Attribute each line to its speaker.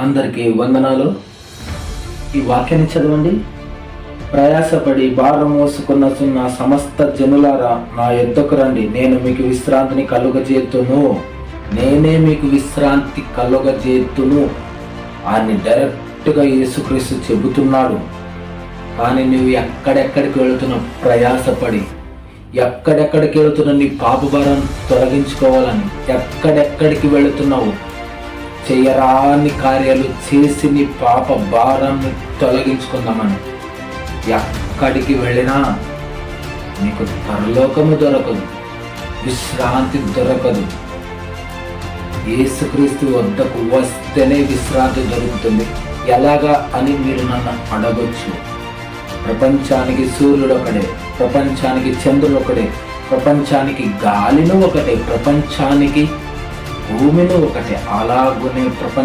Speaker 1: అందరికీ వందనాలు. ఈ వాక్యాన్ని చదవండి. ప్రయాసపడి భారం మోసుకొనుచున్న సమస్త జనులారా నా యొద్దకు రండి, నేను మీకు విశ్రాంతిని కలుగజేతును. నేనే మీకు విశ్రాంతి కలుగజేతును అని డైరెక్ట్గా యేసుక్రీస్తు చెబుతున్నాడు. కానీ నువ్వు ఎక్కడెక్కడికి వెళుతున్నావు? ప్రయాసపడి ఎక్కడెక్కడికి వెళుతున్నా నీ పాప భారం తొలగించుకోవాలని ఎక్కడెక్కడికి వెళుతున్నావు? చేయరాని కార్యాలు చేసి నీ పాప భారాన్ని తొలగించుకుందామని ఎక్కడికి వెళ్ళినా నీకు పరలోకము దొరకదు, విశ్రాంతి దొరకదు. యేసుక్రీస్తు వద్దకు వస్తేనే విశ్రాంతి దొరుకుతుంది. ఎలాగా అని మీరు నన్ను అడగొచ్చు. ప్రపంచానికి సూర్యుడు ఒకడే, ప్రపంచానికి చంద్రుడు ఒకడే, ప్రపంచానికి గాలిను ఒకటే, ప్రపంచానికి భూమిని ఒకటే. అలాగునే